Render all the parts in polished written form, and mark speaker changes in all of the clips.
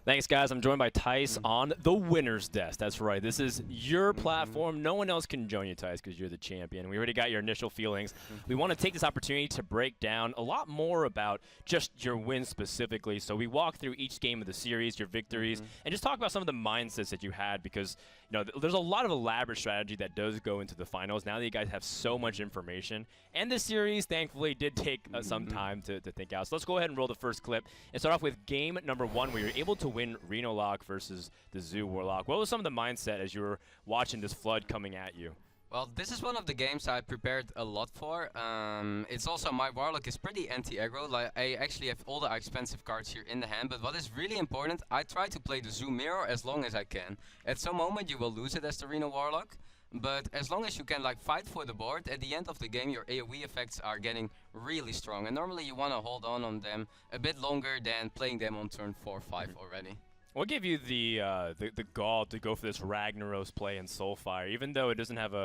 Speaker 1: Thanks, guys. I'm joined by Thijs on the winner's desk. That's right. This is your platform. No one else can join you, Thijs, because you're the champion. We already got your initial feelings. We want to take this opportunity to break down a lot more about just your wins specifically. So we walk through each game of the series, your victories, and just talk about some of the mindsets that you had, because there's a lot of elaborate strategy that does go into the finals. Now that you guys have so much information, and this series, thankfully, did take some time to think out. So let's go ahead and roll the first clip and start off with game number 1, where you're able to win Renolock versus the Zoo Warlock. What was some of the mindset as you were watching this flood coming at you?
Speaker 2: Well, this is one of the games I prepared a lot for. It's also, my Warlock is pretty anti-aggro. Like, I actually have all the expensive cards here in the hand, but what is really important, I try to play the Zoo Mirror as long as I can. At some moment you will lose it as the Reno Warlock, but as long as you can fight for the board, at the end of the game your AoE effects are getting really strong. And normally you want to hold on them a bit longer than playing them on turn 4-5 already.
Speaker 1: What gave you the gall to go for this Ragnaros play in Soulfire, even though it doesn't have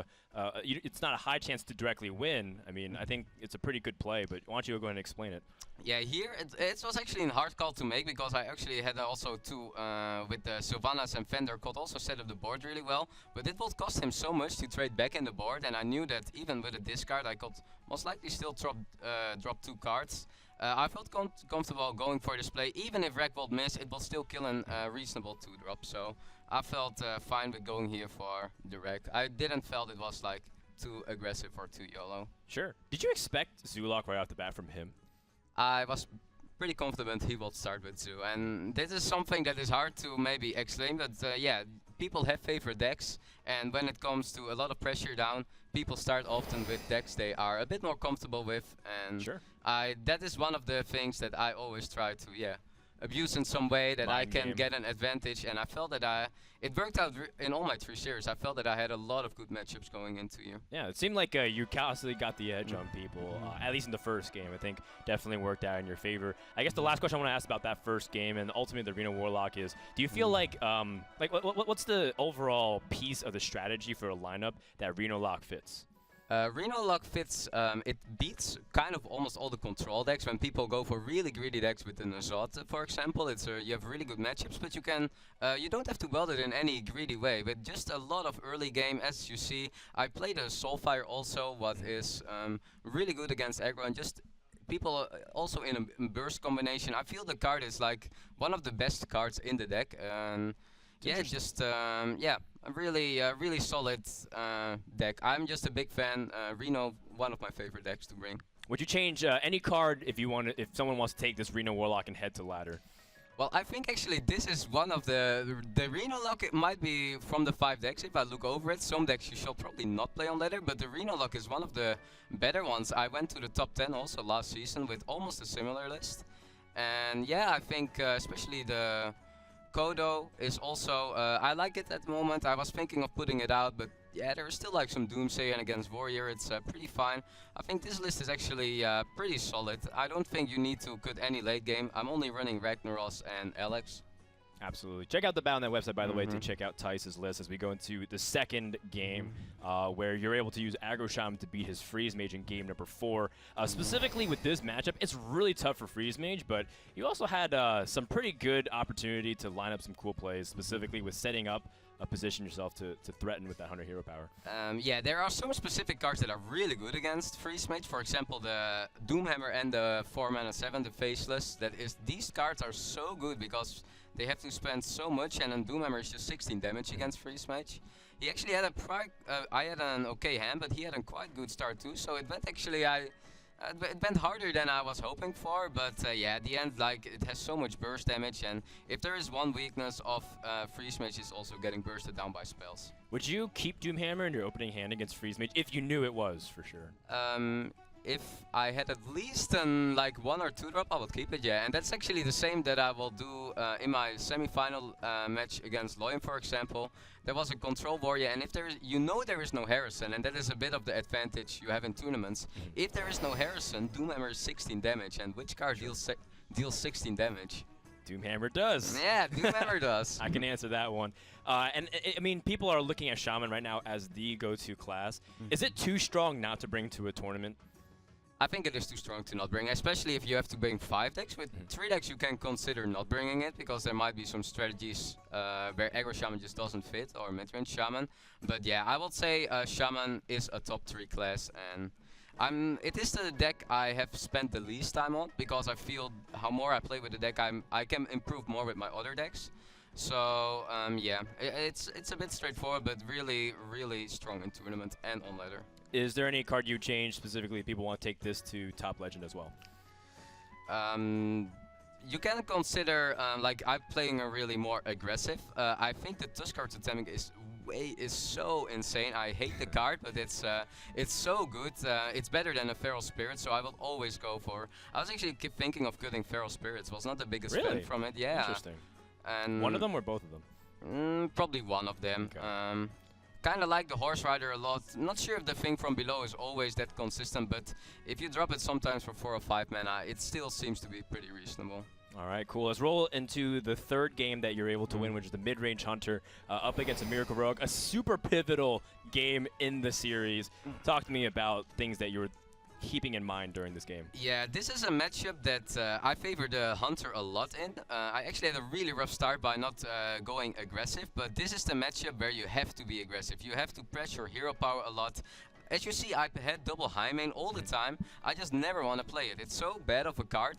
Speaker 1: it's not a high chance to directly win? I mean, I think it's a pretty good play, but why don't you go ahead and explain it?
Speaker 2: Yeah, here it was actually a hard call to make, because I actually had also two with the Sylvanas and Fender could also set up the board really well, but it would cost him so much to trade back in the board, and I knew that even with a discard I could most likely still drop 2 cards. I felt comfortable going for this play. Even if Rag would miss, it will still kill a reasonable 2-drop. So I felt fine with going here for the Rag. I didn't felt it was like too aggressive or too YOLO.
Speaker 1: Sure. Did you expect Zoolock right off the bat from him?
Speaker 2: I was pretty confident he will start with Zoo, and this is something that is hard to maybe explain, but yeah, people have favorite decks, and when it comes to a lot of pressure down, people start often with decks they are a bit more comfortable with, and
Speaker 1: sure.
Speaker 2: That is one of the things that I always try to abuse in some way, that I can get an advantage, and I felt that it worked out in all my 3 series. I felt that I had a lot of good matchups going into you.
Speaker 1: Yeah, it seemed like you constantly got the edge on people, at least in the first game. I think definitely worked out in your favor. I guess the last question I want to ask about that first game and ultimately the Reno Warlock is, do you feel like what's the overall piece of the strategy for a lineup that Renolock fits?
Speaker 2: Renolock fits, it beats kind of almost all the control decks. When people go for really greedy decks with the ZeForte, for example, you have really good matchups, but you don't have to build it in any greedy way. But just a lot of early game, as you see. I played a Soulfire also, what is really good against aggro, and just people also in a burst combination. I feel the card is like one of the best cards in the deck. Yeah, just a really solid deck. I'm just a big fan. Reno, one of my favorite decks to bring.
Speaker 1: Would you change any card if someone wants to take this Reno Warlock and head to ladder?
Speaker 2: Well, I think actually this is one of the Renolock. It might be from the 5 decks if I look over it. Some decks you shall probably not play on ladder, but the Renolock is one of the better ones. I went to the top 10 also last season with almost a similar list, and yeah, I think especially the Kodo is also, I like it at the moment. I was thinking of putting it out, but yeah, there is still like some Doomsay, and against Warrior it's pretty fine. I think this list is actually pretty solid. I don't think you need to cut any late game. I'm only running Ragnaros and Alex.
Speaker 1: Absolutely. Check out the Battle.net website, by the way, to check out Thijs' list as we go into the second game, where you're able to use Aggro Shaman to beat his Freeze Mage in game number 4. Specifically with this matchup, it's really tough for Freeze Mage, but you also had some pretty good opportunity to line up some cool plays, specifically with setting up position yourself to threaten with that 100 hero power.
Speaker 2: Yeah, there are some specific cards that are really good against Freeze Mage. For example, the Doomhammer and the 4-mana 7, the Faceless. These cards are so good because they have to spend so much, and then Doomhammer is just 16 damage against Freeze Mage. He actually had I had an okay hand, but he had a quite good start too. So it went actually it went harder than I was hoping for, but yeah, at the end, like, it has so much burst damage, and if there is one weakness of Freeze Mage, is also getting bursted down by spells.
Speaker 1: Would you keep Doomhammer in your opening hand against Freeze Mage if you knew it was for sure?
Speaker 2: If I had at least like 1 or 2 drop, I would keep it, yeah. And that's actually the same that I will do in my semi-final match against Loyan, for example. There was a control warrior, and if there is no Harrison, and that is a bit of the advantage you have in tournaments. If there is no Harrison, Doomhammer is 16 damage, and which card deals 16 damage?
Speaker 1: Doomhammer does.
Speaker 2: Yeah, Doomhammer does.
Speaker 1: I can answer that one. And I mean, people are looking at Shaman right now as the go-to class. Is it too strong not to bring to a tournament?
Speaker 2: I think it is too strong to not bring, especially if you have to bring 5 decks. With 3 decks, you can consider not bringing it, because there might be some strategies where aggro shaman just doesn't fit, or midrange shaman. But yeah, I would say shaman is a top 3 class, and it is the deck I have spent the least time on, because I feel how more I play with the deck, I can improve more with my other decks. So yeah, it's a bit straightforward, but really, really strong in tournament and on ladder.
Speaker 1: Is there any card you change specifically? People want to take this to top legend as well.
Speaker 2: You can consider like I'm playing a really more aggressive. I think the Tuskar Totemic is so insane. I hate the card, but it's so good. It's better than a Feral Spirit, so I will always go for. I was actually keep thinking of cutting Feral Spirits. Was not the biggest fan from it. Yeah.
Speaker 1: Interesting.
Speaker 2: And
Speaker 1: one of them or both of them?
Speaker 2: Probably one of them. Okay. Kind of like the Horse Rider a lot. Not sure if the thing from below is always that consistent, but if you drop it sometimes for 4 or 5 mana, it still seems to be pretty reasonable.
Speaker 1: All right, cool. Let's roll into the third game that you're able to win, which is the Midrange Hunter up against a Miracle Rogue, a super pivotal game in the series. Talk to me about things that you were keeping in mind during this game.
Speaker 2: Yeah, this is a matchup that I favor the Hunter a lot in. I actually had a really rough start by not going aggressive, but this is the matchup where you have to be aggressive. You have to press your hero power a lot. As you see, I had double high main all the time. I just never want to play it. It's so bad of a card.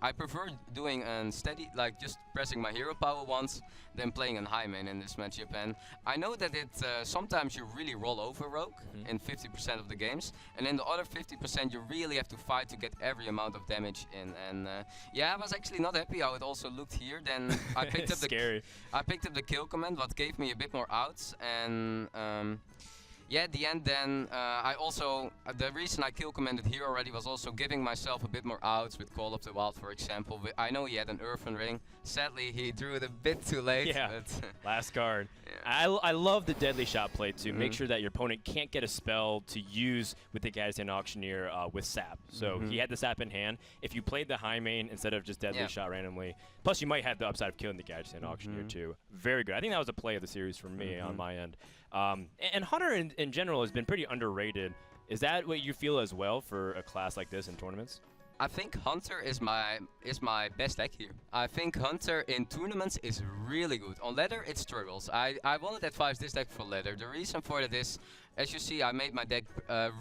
Speaker 2: I prefer doing a steady, like just pressing my hero power once, than playing a high main in this matchup. And I know that sometimes you really roll over Rogue in 50% of the games, and in the other 50% you really have to fight to get every amount of damage in. And yeah, I was actually not happy how it also looked here. Then I picked up I picked up the kill command, what gave me a bit more outs, and yeah, at the end then, I also, the reason I kill commanded here already was also giving myself a bit more outs with Call of the Wild, for example. I know he had an Earthen Ring. Sadly, he drew it a bit too late.
Speaker 1: Yeah,
Speaker 2: but
Speaker 1: last card.
Speaker 2: Yeah.
Speaker 1: I love the Deadly Shot play too. Make sure that your opponent can't get a spell to use with the Gadsden Auctioneer with Sap. So he had the Sap in hand. If you played the high main instead of just Deadly Shot randomly, plus you might have the upside of killing the Gadsden Auctioneer too. Very good. I think that was a play of the series for me on my end. And Hunter in general has been pretty underrated. Is that what you feel as well for a class like this in tournaments?
Speaker 2: I think Hunter is my best deck here. I think Hunter in tournaments is really good. On ladder, it struggles. I wanted advise this deck for ladder. The reason for that is, as you see, I made my deck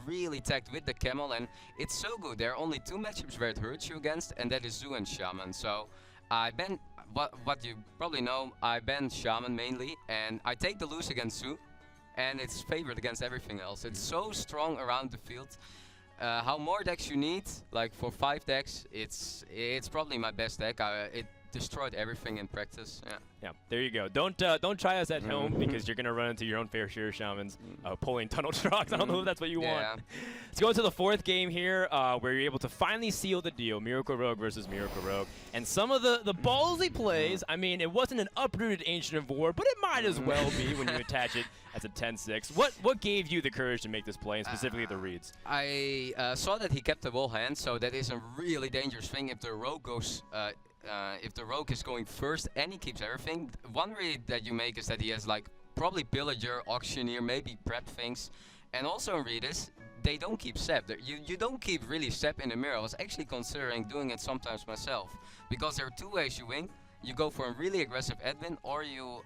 Speaker 2: really tagged with the Camel, and it's so good. There are only 2 matchups where it hurts you against, and that is Zoo and Shaman. So I ban, what you probably know, I ban Shaman mainly, and I take the lose against Zoo, and it's favored against everything else. It's so strong around the field. How more decks you need, like for 5 decks, it's probably my best deck. It destroyed everything in practice.
Speaker 1: Yeah, there you go. Don't try us at home, because you're gonna run into your own fair share of shamans pulling Tunnel Trucks. I don't know if that's what you want. Let's go into the 4th game here, where you're able to finally seal the deal. Miracle Rogue versus Miracle Rogue, and some of the ballsy plays. I mean, it wasn't an uprooted Ancient of War, but it might as well be when you attach it as a 10-6. What gave you the courage to make this play, and specifically the reads?
Speaker 2: I saw that he kept the wall hand, so that is a really dangerous thing if the rogue goes. If the rogue is going first and he keeps everything, one read that you make is that he has like probably Pillager, Auctioneer, maybe prep things, and also in read is they don't keep Sep. You don't keep really Sep in the mirror. I was actually considering doing it sometimes myself, because there are 2 ways you win. You go for a really aggressive Edwin, or you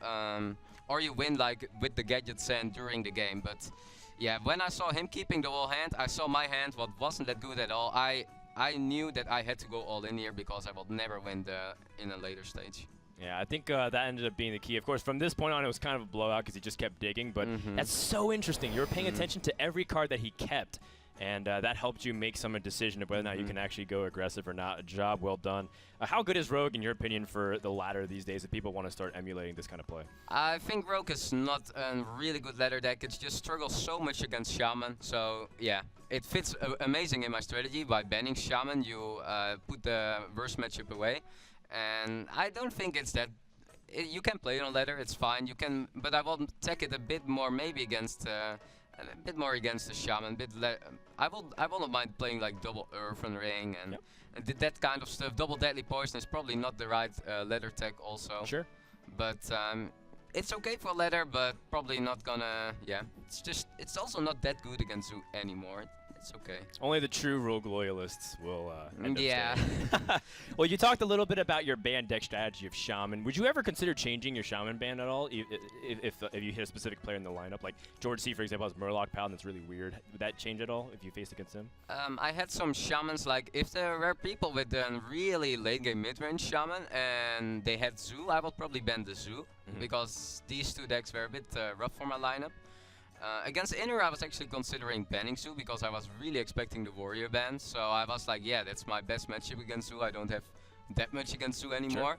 Speaker 2: win like with the Gadget Sand during the game. But yeah, when I saw him keeping the wall hand, I saw my hand what wasn't that good at all. I knew that I had to go all in here, because I will never win in a later stage.
Speaker 1: Yeah, I think that ended up being the key. Of course, from this point on, it was kind of a blowout because he just kept digging, but that's so interesting. You were paying attention to every card that he kept, and that helped you make some decision of whether or not you can actually go aggressive or not. A job well done. How good is Rogue, in your opinion, for the ladder these days if people want to start emulating this kind of play?
Speaker 2: I think Rogue is not a really good ladder deck. It just struggles so much against Shaman. So yeah, it fits amazing in my strategy. By banning Shaman, you put the worst matchup away. And I don't think it's that. You can play it on ladder, it's fine. You can, but I will take it a bit more, maybe against a bit more against the Shaman. I will not mind playing like double Earthen Ring and that kind of stuff. Double Deadly Poison is probably not the right ladder tech also.
Speaker 1: Sure.
Speaker 2: But it's okay for ladder, but probably not gonna. Yeah, it's also not that good against Zoo anymore. It's okay.
Speaker 1: Only the true Rogue loyalists will end up
Speaker 2: Yeah.
Speaker 1: staying. Well, you talked a little bit about your ban deck strategy of Shaman. Would you ever consider changing your Shaman ban at all if you hit a specific player in the lineup? Like George C, for example, has Murloc Paladin that's really weird. Would that change at all if you faced against him?
Speaker 2: I had some shamans, like if there were people with a really late game mid-range shaman and they had Zoo, I would probably ban the Zoo because these two decks were a bit rough for my lineup. Against Inner, I was actually considering banning Zoo because I was really expecting the Warrior ban. So I was like, yeah, that's my best matchup against Zoo. I don't have that much against Zoo anymore.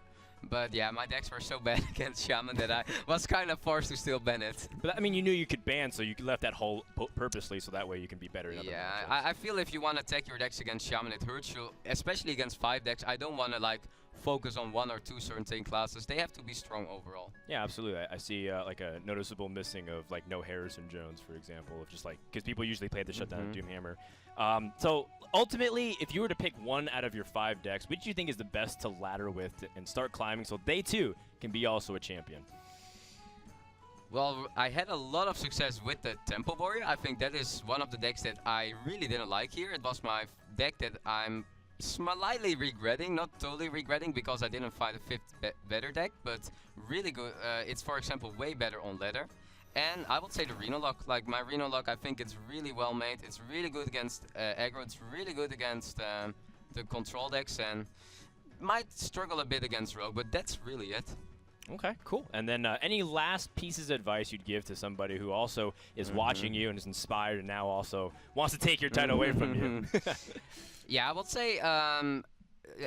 Speaker 2: But yeah, my decks were so bad against Shaman that I was kind of forced to still ban it.
Speaker 1: But I mean, you knew you could ban, so you left that hole purposely, so that way you can be better in other matchups.
Speaker 2: I feel if you want to tech your decks against Shaman, it hurts you, especially against 5 decks. I don't want to like focus on 1 or 2 certain classes. They have to be strong overall.
Speaker 1: Yeah, absolutely. I see like a noticeable missing of like no Harrison Jones, for example, of just like because people usually play the shutdown of Doomhammer. So ultimately, if you were to pick one out of your 5 decks, which do you think is the best to ladder with and start climbing so they too can be also a champion?
Speaker 2: Well, I had a lot of success with the Temple Warrior. I think that is one of the decks that I really didn't like here. It was my deck that I'm slightly regretting, not totally regretting because I didn't find a 5th better deck, but really good. It's, for example, way better on ladder. And I would say the Renolock, like my Renolock, I think it's really well made. It's really good against aggro, it's really good against the control decks, and might struggle a bit against Rogue, but that's really it.
Speaker 1: Okay, cool. And then any last pieces of advice you'd give to somebody who also is watching you and is inspired and now also wants to take your title away from you?
Speaker 2: Yeah, I would say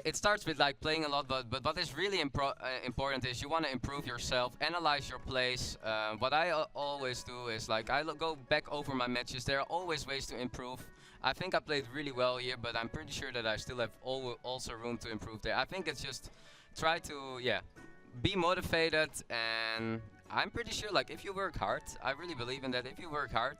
Speaker 2: it starts with like playing a lot, but what is really important is you want to improve yourself, analyze your plays. What I always do is like I go back over my matches. There are always ways to improve. I think I played really well here, but I'm pretty sure that I still have also room to improve there. I think it's just try to, be motivated, and I'm pretty sure like if you work hard, I really believe in that. If you work hard,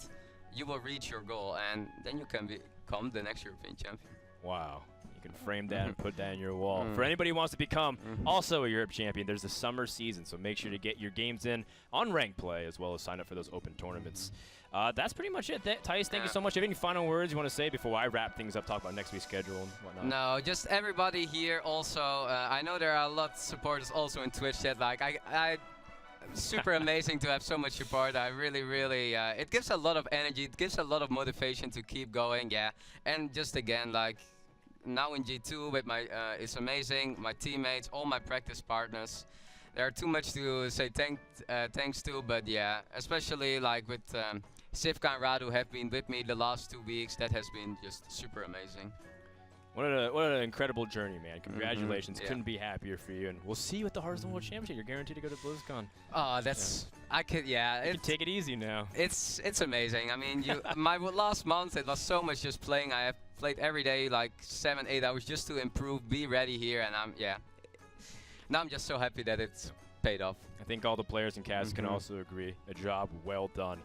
Speaker 2: you will reach your goal, and then you can become the next European champion.
Speaker 1: Wow. You can frame that and put that in your wall. For anybody who wants to become also a Europe champion, there's the summer season, so make sure to get your games in on ranked play as well as sign up for those open tournaments. That's pretty much it. Thijs, thank you so much. Have any final words you want to say before I wrap things up, talk about next week's schedule and whatnot?
Speaker 2: No, just everybody here also. I know there are a lot of supporters also in Twitch chat. Like I super amazing to have so much support. I really, it gives a lot of energy. It gives a lot of motivation to keep going. Yeah, and just again, like now in G2 with my, it's amazing. My teammates, all my practice partners. There are too much to say thanks to, but yeah, especially like with Sivka and Radu have been with me the last 2 weeks. That has been just super amazing.
Speaker 1: What an incredible journey, man. Congratulations. Couldn't be happier for you. And we'll see you at the Hearthstone World Championship. You're guaranteed to go to BlizzCon.
Speaker 2: Oh, that's... I could, yeah.
Speaker 1: You can take it easy now.
Speaker 2: It's amazing. I mean, my last month, it was so much just playing. I have played every day, like 7-8 hours just to improve, be ready here. And now I'm just so happy that it's paid off.
Speaker 1: I think all the players in CAS can also agree. A job well done.